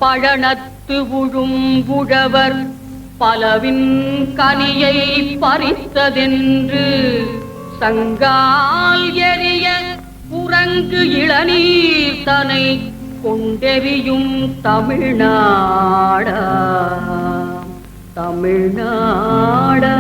பழனத்து உழும்புழவர் பலவின் கனியை பறித்ததென்று சங்கால் எரிய குரங்கு இளநீர் தனை கொண்டெறியும் தமிழ்நாடா தமிழ்நாடா.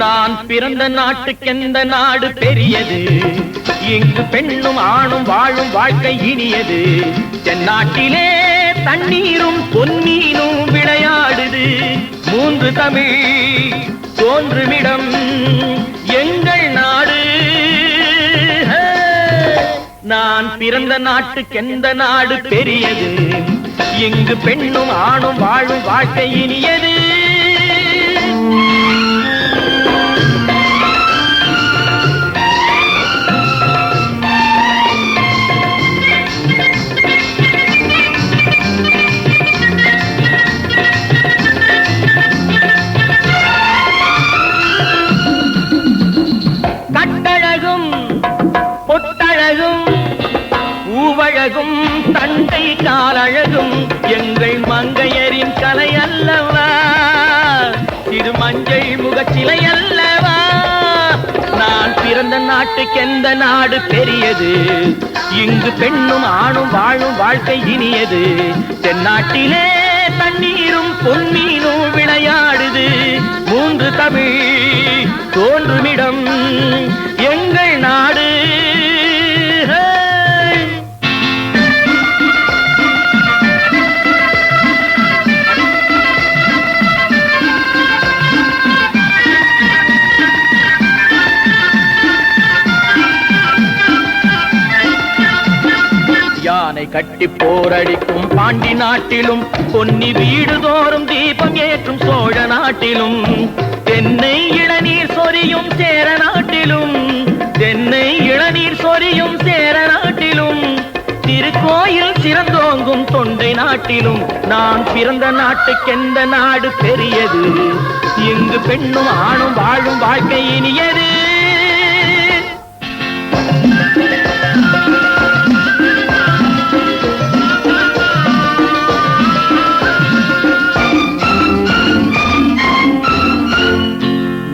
நான் பிறந்த நாட்டுக்கெந்த நாடு பெரியது, இங்கு பெண்ணும் ஆணும் வாழும் வாழ்க்கை இனியது. தென்னாட்டிலே தண்ணீரும் பொன்னீனும் விளையாடுது, மூன்று தமிழ் தோன்றுமிடம் எங்கள் நாடு. நான் பிறந்த நாட்டுக்கெந்த நாடு பெரியது, இங்கு பெண்ணும் ஆணும் வாழும் வாழ்க்கை இனியது. கட்டழகும் பொட்டழகும் பூவழகும் தண்டை காலழகும் எங்கள் மங்கையரின் கலை அல்லவா, திரு மஞ்சள் முகச்சிலை அல்லவா. நான் பிறந்த நாட்டுக்கெந்த நாடு பெரியது, இங்கு பெண்ணும் ஆணும் வாழும் வாழ்க்கை இனியது. தென்னாட்டிலே தண்ணீரும் பொன்னீனும் விளையாடுது, மூன்று தமிழ் தோன்றுமிடம் எங்கள் நாடு. யானை கட்டி போரடிக்கும் பாண்டி நாட்டிலும், பொன்னி வீடு தோறும் தீபம் ஏற்றும் சோழ நாட்டிலும், தென்னை இளநீர் சொரியும் சேர நாட்டிலும், தென்னை இளநீர் சொரியும் சேர நாட்டிலும், திருக்கோயில் சிறந்தோங்கும் தொண்டை நாட்டிலும். நான் பிறந்த நாட்டுக்கெந்த நாடு பெரியது, இங்கு பெண்ணும் ஆணும் வாழும் வாழ்க்கை இனியது.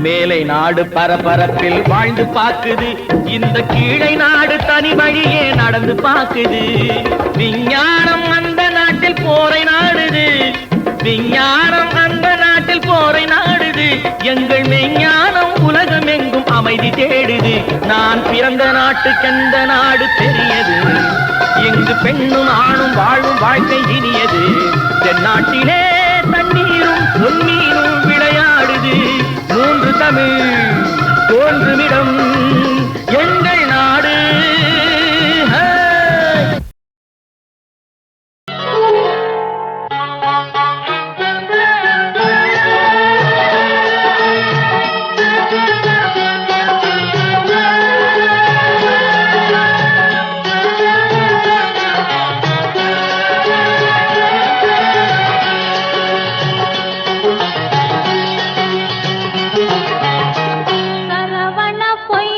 மேலை நாடு பரபரப்பில் வாழ்ந்து பாக்குது, இந்த கீழை நாடு தனி வழியே நடந்து பாக்குது. விஞ்ஞானம் அந்த நாட்டில் போரை நாடுது, விஞ்ஞானம் அந்த நாட்டில் போரை நாடுது. எங்கள் மெஞ்ஞானம் உலகம் எங்கும் அமைதி தேடுது. நான் பிறந்த நாட்டுக்கெந்த நாடு பெரியது, இங்கு பெண்ணும் ஆணும் வாழும் வாழ்க்கை இனியது. தென்னாட்டிலே தண்ணீரும் பொன்னீரும் விளையாடுது, மூன்று தமிழ் தோன்றுமிடம் எங்கள் நாடு. சரவண பொய்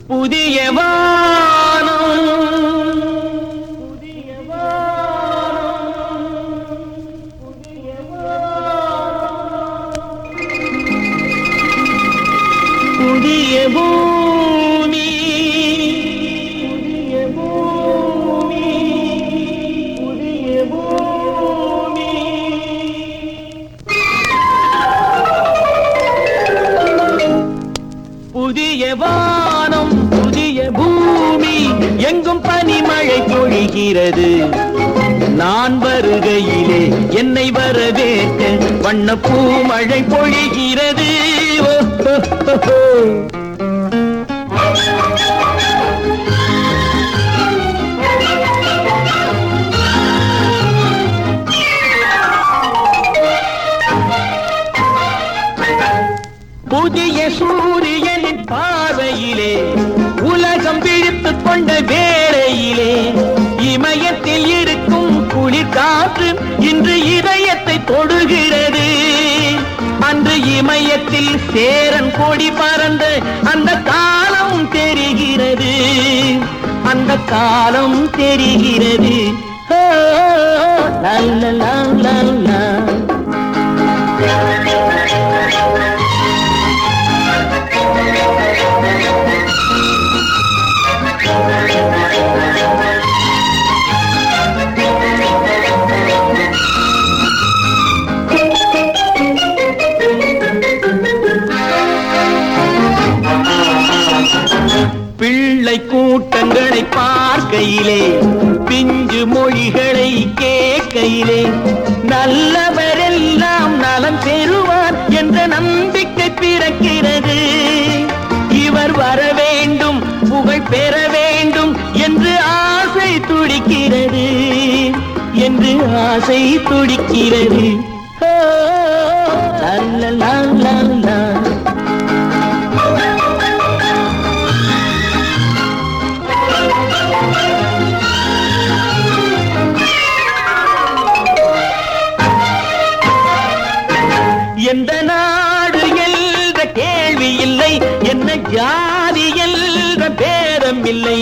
புதிய வானம் புதிய பூமி புதிய பூமி புதிய பூமி புதிய வானம் புதிய பூமி எங்கும் பனிமழை பொழிகிறது நான் வருகையிலே என்னை வரவேற்க வண்ண பூமழை பொழிகிறது புதிய சூரியனின் பார்வையிலே உலகம் விழித்துக் கொண்ட வேளையிலே இமயத்தில் இருக்கும் குளிர் காற்று இன்று இதயத்தை தொடுகிறது அன்று இமயத்தில் சேரன் கொடி பறந்த அந்த காலம் தெரிகிறது அந்த காலம் தெரிகிறது பிள்ளை கூட்டங்களை பார்க்கையிலே பிஞ்சு மொழிகளை கேட்கையிலே நல்லவரெல்லாம் நலம் பெறுவார் என்ற நம்பிக்கை பிறக்கிறது இவர் வர வேண்டும் புகழ் பெற வேண்டும் என்று ஆசை துடிக்கிறது என்று ஆசை துடிக்கிறது எந்த நாடு என்ற கேள்வி இல்லை என்ன ஜாதி என்ற பேதம் இல்லை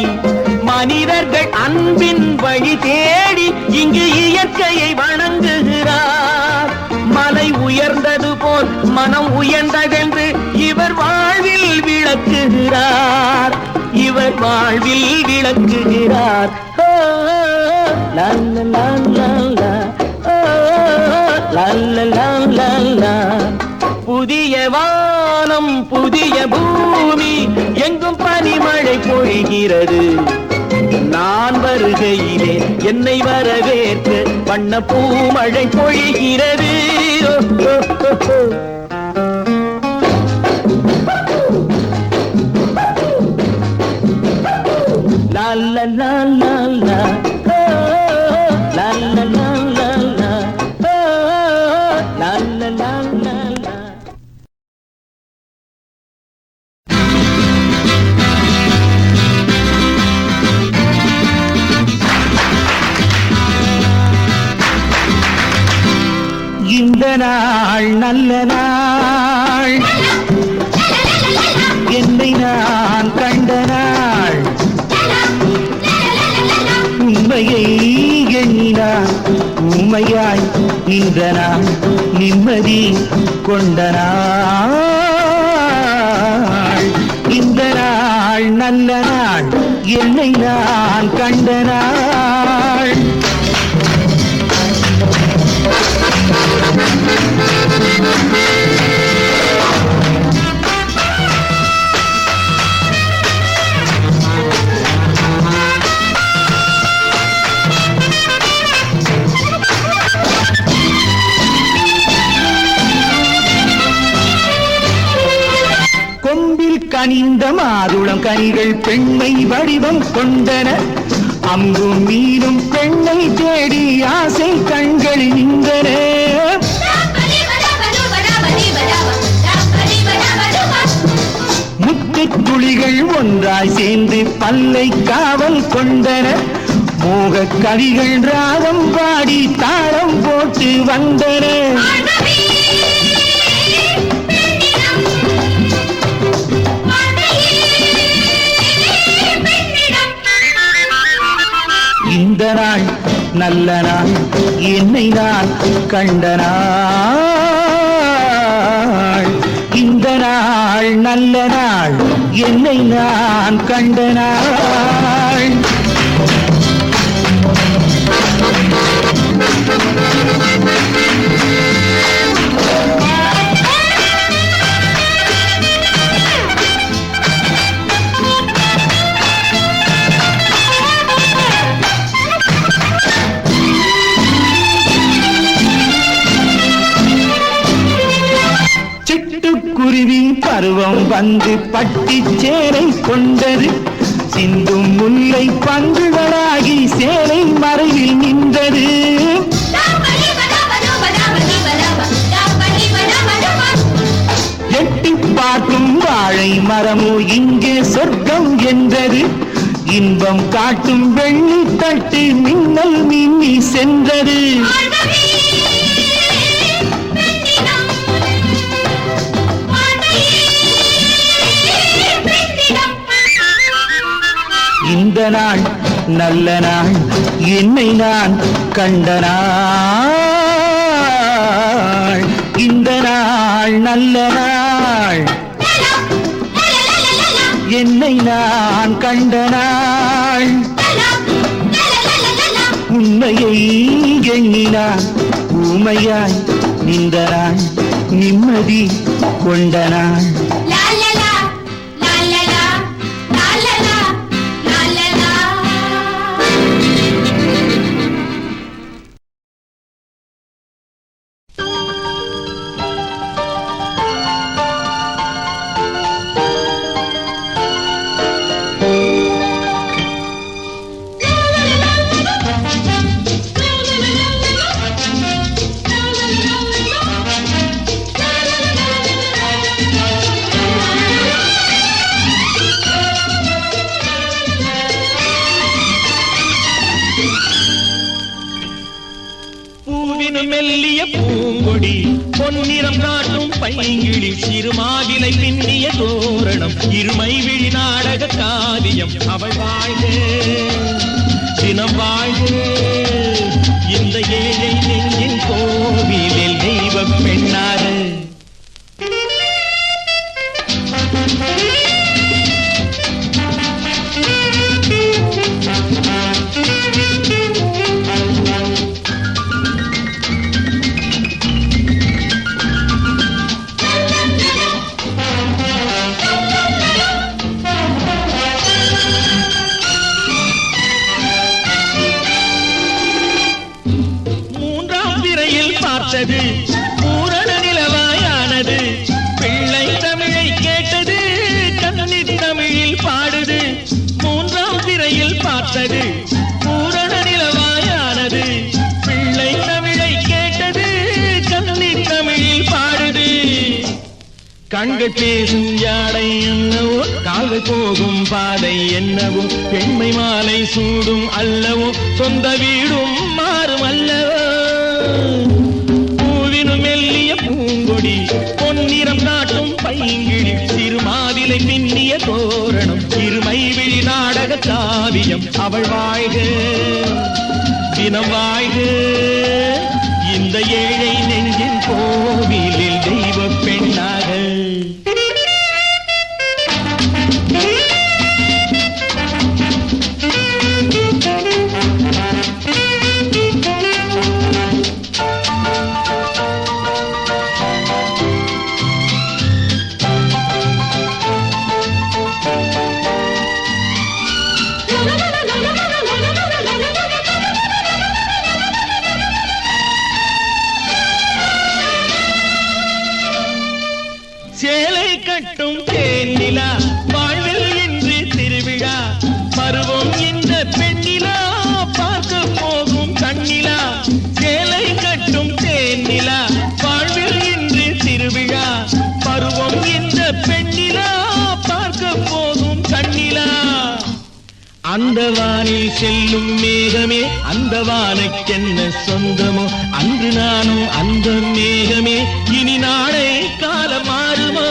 மனிதர்கள் அன்பின் வழி தேடி இங்கு இயற்கையை வணங்குகிறார் மலை உயர்ந்தது போல் மனம் உயர்ந்ததென்று இவர் வாழ்வில் விளக்குகிறார் இவர் வாழ்வில் விளக்குகிறார் புதிய வானம் புதிய பூமி எங்கும் பனிமழை பொழிகிறது நான் வருகையிலே என்னை வரவேற்க வண்ண பூமழை பொழிகிறது லா லா லா லா லா லா லா லா லா இந்த நாள் நல்ல நாள் என்னை நான் கண்ட நாள் உண்மையை எண்ணினான் உண்மையாய் நின்ற நாள் நிம்மதி கொண்ட நாள் இந்த நாள் நல்ல நாள் என்னை நான் கண்ட நாள் கொம்பில் கனிந்த மாதுளம் கனிகள் பெண்மை வடிவம் கொண்டன அம்பும் மீனும் பெண்ணை தேடி ஆசை கண்களில் நின்றன முத்துத் துளிகள் ஒன்றாய் சேர்ந்து பல்லை காவல் கொண்டன மோகக் கவிகள் ராகம் பாடி தாளம் போட்டு வந்தன நாள் நல்ல நாள் என்னை நான் கண்ட நாள். இந்த நாள் நல்ல நாள் என்னை நான் கண்ட நாள். சிட்டுக்குருவி பருவம் வந்து பட்டிச்சேலை கொண்டது. சிந்தும் முல்லை பங்குகளாகி சேலை மறைவில் நின்றது. எட்டி பார்க்கும் வாழை மரமோ இங்கே சொர்க்கம் என்றது. இன்பம் காட்டும் வெள்ளி தட்டு மின்னல் மின்னி சென்றது. இந்த நாள் நல்ல நாள் என்னை நான் கண்ட நாள். இந்த நாள் நல்ல நாள் என்னை நான் கண்ட நாள். உண்மையை எண்ணினான் ஊமையாய் நின்ற நாள். நிம்மதி கொண்ட நாள். மெல்லிய பூங்கொடி பொன்னிறம் காட்டும் பைங்கிழி சிறுமாவிலை பின்னிய தோரணம் இருமை விழி நாடக காவியம் அவள் வாழ்க தினம் வாழ்க. இந்த ஏழை நெஞ்சின் கோவிலில் தெய்வ பெண்ணாக பூரண நிலவாயானது. பிள்ளை தமிழை கேட்டது கண்ணி தமிழில் பாடுது. மூன்றாம் திரையில் பார்த்தது பூரண நிலவாயானது. பிள்ளை தமிழை கேட்டது கண்ணி தமிழில் பாடுது. கண்கள் பேசும் யாழை என்னவோ கால்கள் போகும் பாதை என்னவோ பெண்மை மாலை சூடும் அல்லவோ சொந்த வீடும் மாறும் அல்லவோ. மெல்லிய பூங்கொடி பொன்னிறம் காட்டும் பைங்கிழி சிறுமாவிலை பின்னிய தோரணம் இருமை விழி நாடக காவியம் அவள் வாழ்க தினம் வாழ்க. இந்த ஏழை நெஞ்சின் கோவிலில் தெய்வ பெண்ணாக சேலை கட்டும் தேனிலா வாழ்வில் இன்று திருவிழா. பருவம் இந்த பெண்ணிலா பார்க்க போகும் கண்ணிலா. சேலை கட்டும் தேனிலா வாழ்வில் இன்று திருவிழா. பருவம் இந்த பெண்ணிலா பார்க்க போகும் கண்ணிலா. அந்த வானில் செல்லும் மேகமே அந்த வானுக்கென்ன சொந்தமோ. அன்று நானும் அந்த மேகமே இனி நாளை காலம் மாறுமோ.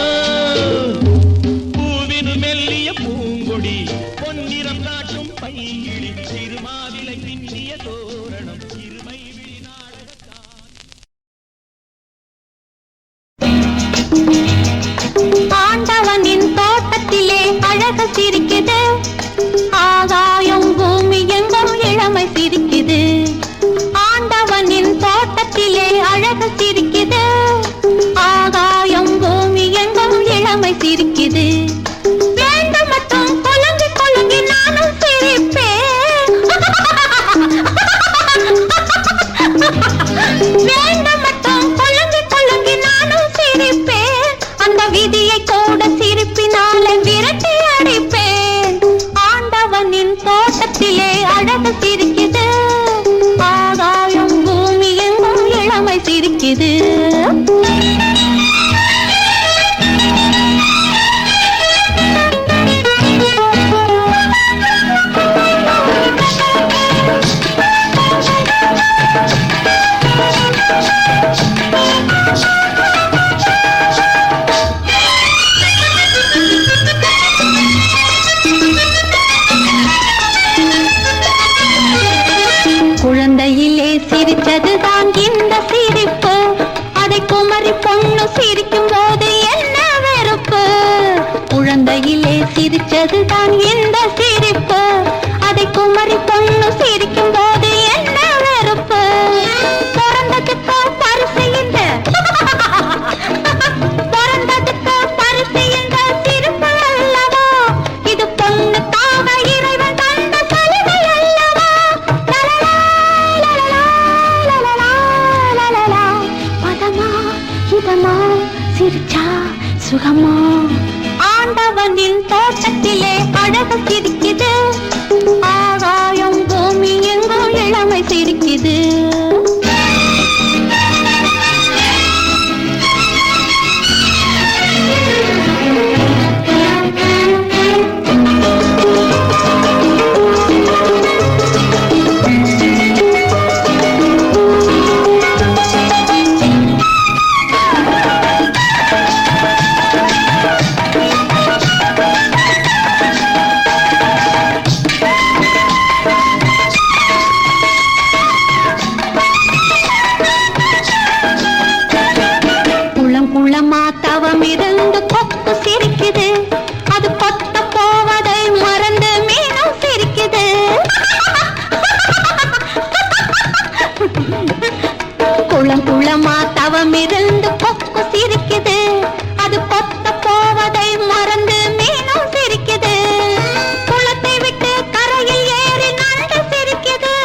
பூவினு மெல்லிய பூங்கொடி பொன்னிறம் காட்டும் பைங்கிழி சிறுமாவிலை பின்னிய சிரிக்குது. குழந்தையிலே சிரிச்சதுதான் இந்த சிரிப்பு, அதை குமரி பொண்ணு சிரிக்கும் போது என்ன வெறுப்பு. குழந்தையிலே சிரிச்சதுதான் இந்த சிரிப்பு, அதை குமரி பொண்ணு சிரிக்கும் போது என்ன வெறுப்பு. பிறந்ததுக்கு பரிசு இந்த பிறந்ததுக்கு பரிசு இந்த சிரிப்பு அல்லவா, இது பொண்ணுக்காக இறைவன் தந்த சலுகை அல்லவா. பதமா இதமா சிரிச்சா சுகமா, ஆண்டவனின் தோட்டத்திலே அழகு சிரிக்குது, ஆகாயம் பூமி எங்கும் இளமை சிரிக்குது. குளமா தவம் இருந்து கொக்கு சிரிக்குது, அது கொத்த போவதை மறந்து மீனும் சிரிக்குது. குளமா தவம் இருந்து கொக்கு சிரிக்குது, அது கொத்த போவதை மறந்து மீனும் சிரிக்குது. குளத்தை விட்டு கரையில் ஏறி நண்டு சிரிக்குது,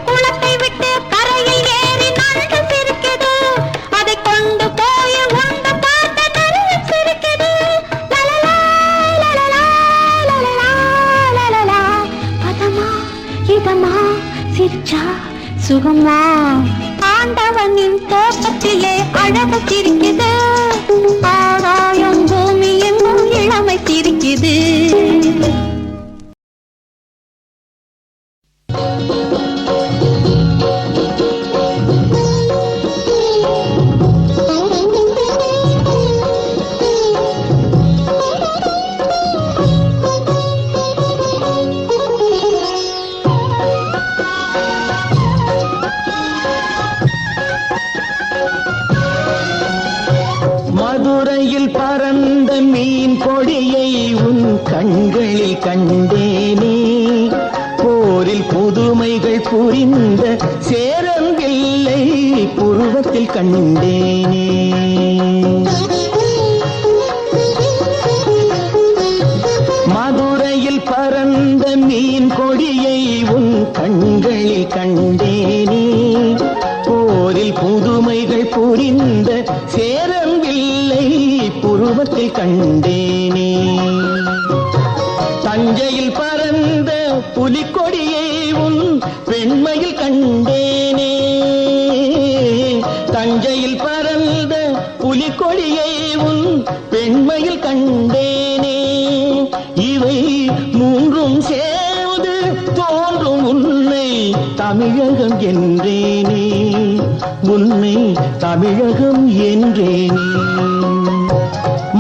குளத்தை விட்டு கரையில் ஏறி நண்டு சிரிக்குது, அதை கொண்டு போய் உண்டு பார்த்த நரியும் சிரிக்குது. லலலா லலலா லலலா லலலா, பதமா இதமா சிரிச்சா சுகமா, ஆண்டவனின் தோட்டத்திலே அழகு சிரிக்குது, ஆகாயம் பூமி எங்கும் இளமை சிரிக்குது. மதுரையில் பறந்த மீன் கொடியை உன் கண்களில் கண்டேனே, போரில் புதுமைகள் புரிந்த சேரம்பில்லை புருவத்தில் கண்டேனே. மதுரையில் பறந்த மீன் கொடியை உன் கண்களில் கண்டேனே, போரில் புதுமைகள் புரிந்த சேரம்பில்லை புருவத்தில் கண்டேனே. தஞ்சையில் பறந்த புலிக்கொடியை உன் பெண்மையில் கண்டேனே, தஞ்சையில் பறந்த புலிக்கொடியை உன் பெண்மையில் கண்டேனே. இவை மூன்றும் சேர்ந்து தோன்றும் உன்னை தமிழகம் என்றேனே, உன்னை தமிழகம் என்றேனே.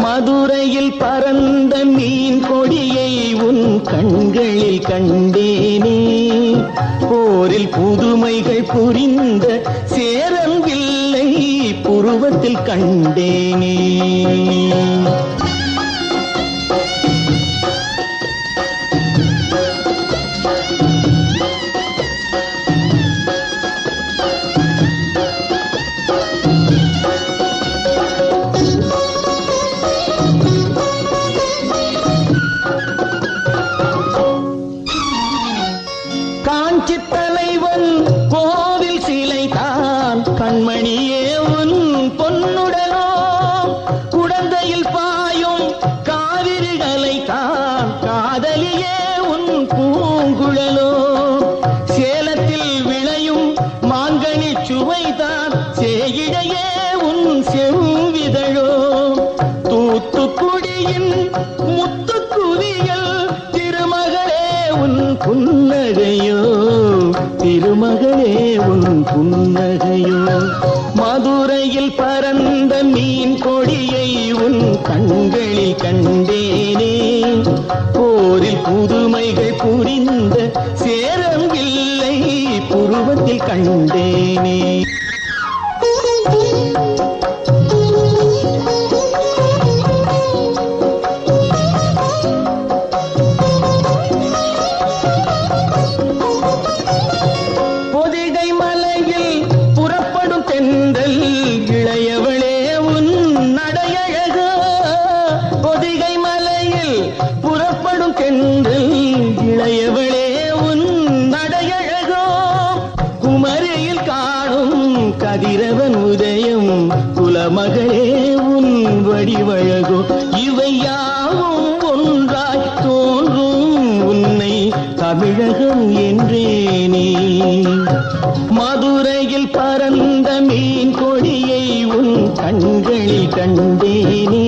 மதுரையில் பறந்த மீன் கொடியை உன் கண்களில் கண்டேனே, போரில் புதுமைகள் புரிந்த சேரம்பில்லை புருவத்தில் கண்டேனே. காஞ்சி தலைவன் கோவில் சிலை தான் கண்மணியே உன் பொன்னுடனோ, குடந்தையில் பாயும் காவிரிகளை தான் காதலியே உன் பூங்குழலோ, சேலத்தில் விளையும் மாங்கனி புதுவைதான் சேயிடையே உன் செவ்விதழோ தூத்துக்குடியின் முத்துக்குவியல் திருமகளே உன் புன்னகையோ திருமகளே உன் புன்னகையோ மதுரையில் பறந்த மீன் கொடியை உன் கண்களில் கண்டேனே போரில் புதுமைகள் புரிந்த சேரவில்லை புருவத்தில் கண்டேனே பொதிகை மலையில் புறப்படும் தென்றல் இளையவளே உன் நடையழகோ பொதிகை மலையில் புறப்படும் தென்றல் இளையவளே உன் நடையழகோ குமரியில் காணும் கதிரவன் உதயம் குலமகளே உன் வடிவழகோ இவை யாவும் ஒன்றாய் தோன்றும் உன்னை தமிழகம் என்றேனே மதுரையில் பறந்த மீன் கொடியை உன் கண்களில் கண்டேனே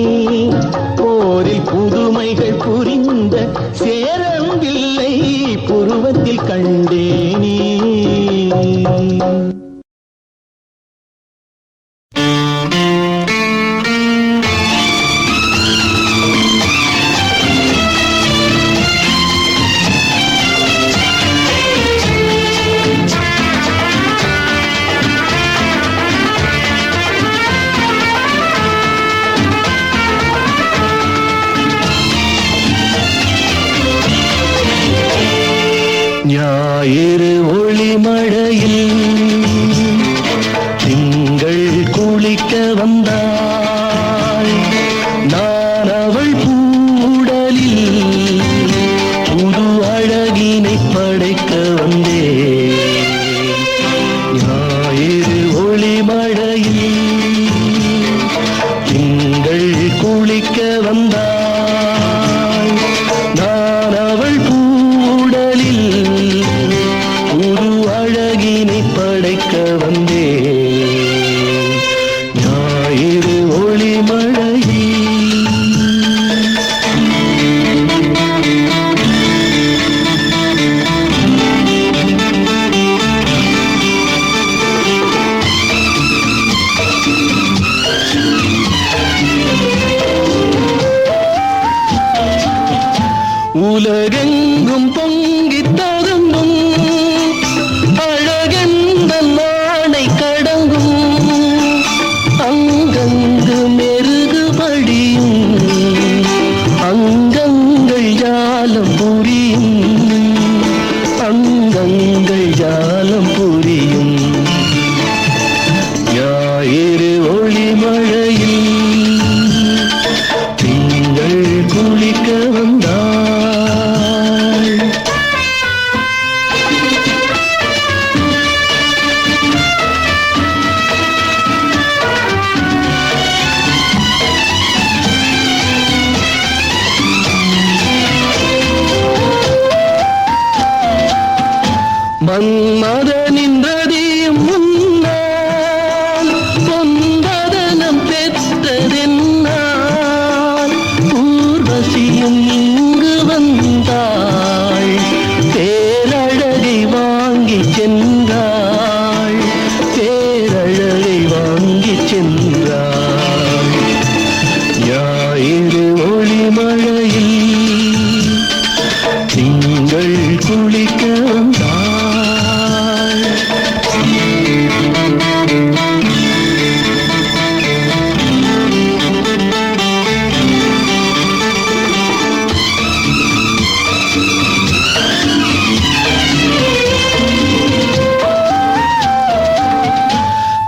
போரில் புதுமைகள் புரிந்த சேரவில்லை புருவத்தில் கண்டேனே ஞாயிறு ஒளிமழையில் திங்கள் குளிக்க வந்தாள் நான் அவள் பூடலில் புது அழகினை படைக்க வந்தேன் ஞாயிறு ஒளிமழையில் திங்கள் குளிக்க வந்தாள் நான் அவள் பூடலில் புது அழகினை படைக்க வந்தேன் ஞாயிறு ஒளிமழையில் உலகெங்கும் பொங்கித் ததும்பும் அழகெந்த நாணை கடங்கும் அங்கங்கு மெருகு படியும் அங்கங்கள் ஜாலம் புரியும் அங்கங்கள் ஜாலம் புரியும் ஞாயிறு ஒளிமழையில் திங்கள் குளிக்க வந்தாள் மன்மத நின்றதியும் முன்னால் பொன்பதனம் பெற்றதென்னால் ஊர்வசியும் இங்கு வந்தாள் பேரழகை வாங்கி சென்றாள் பேரழகை வாங்கி சென்றாள் ஞாயிறு ஒளிமழையில் திங்கள் குளிக்க வந்தாள்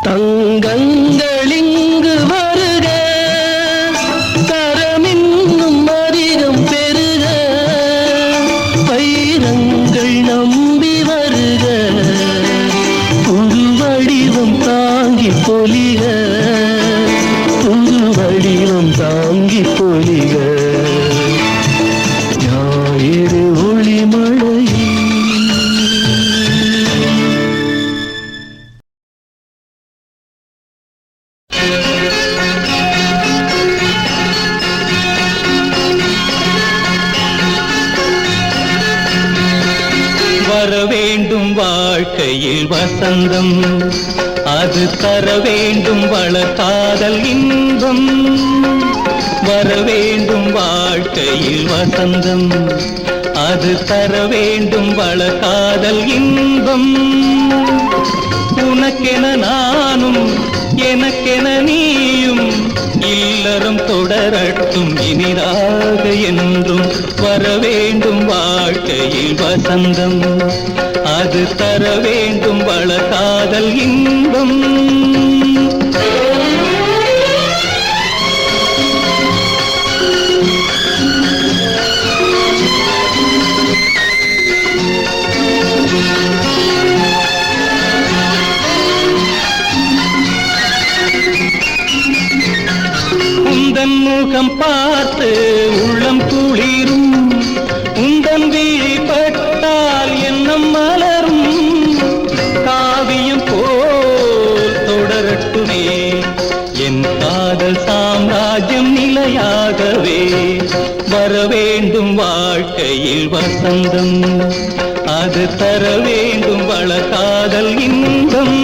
தங்கங்கள் இங்கு வருக தரமின்னும் அதிகம் பெருக வைரங்கள் நம்பி வருக புது வடிவம் தாங்கி பொலிக புது வடிவம் தாங்கி பொலிக ஞாயிறு ஒளிமழையில் வர வேண்டும் வாழ்க்கையில் வசந்தம், அது தர வேண்டும் வளர்காதல் இன்பம். வர வேண்டும் வாழ்க்கையில் வசந்தம், அது தர வேண்டும் வளர்காதல் இன்பம். உனக்கென நானும் எனக்கென நீயும் இல்லறம் தொடரட்டும் இனிதாக என்றும். வர வேண்டும் வாழ்க்கையில் வசந்தம், அது தர வேண்டும் வளர்காதல் இன்பம். உந்தன் முகம் பார்த்து உள்ளம் குளிரும், உந்தன் விழிப்பட்டால் எண்ணம் மலரும். காவியம் போல் தொடரட்டுமே என் காதல் சாம்ராஜ்யம் நிலையாகவே. வர வேண்டும் வாழ்க்கையில் வசந்தம், அது தர வேண்டும் வளர்காதல் இன்பம்.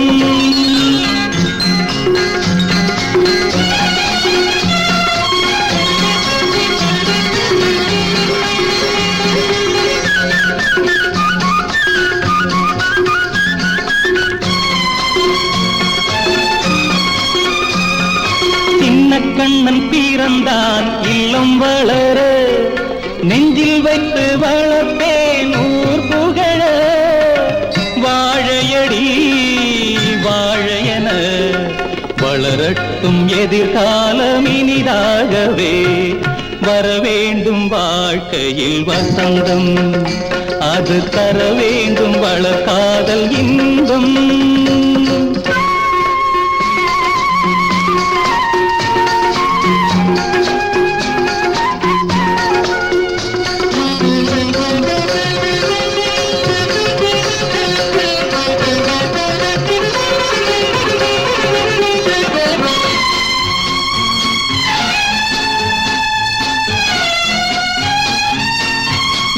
கண்ணன் பிறந்தான் இல்லம் வளர, நெஞ்சில் வைத்து வளர்ப்பேன் ஊர் புகழ. வாழையடி வாழையன வளரட்டும் எதிர்காலம் இனிதாகவே. வர வேண்டும் வாழ்க்கையில் வசந்தம், அது தர வேண்டும் வளர்காதல் இன்பம்.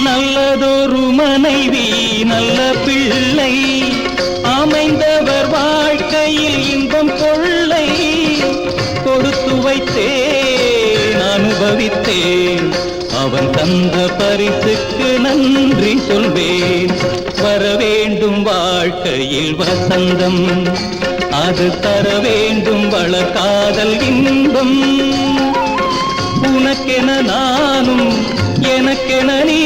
நல்லதொரு மனைவி நல்ல பிள்ளை அமைந்தவர் வாழ்க்கையில் இன்பம் கொள்ளை. கொடுத்து வைத்தேன் அனுபவித்தேன், அவன் தந்த பரிசுக்கு நன்றி சொல்வேன். வர வேண்டும் வாழ்க்கையில் வசந்தம், அது தர வேண்டும் வளர்காதல் இன்பம். உனக்கென நானும் எனக்கென நீ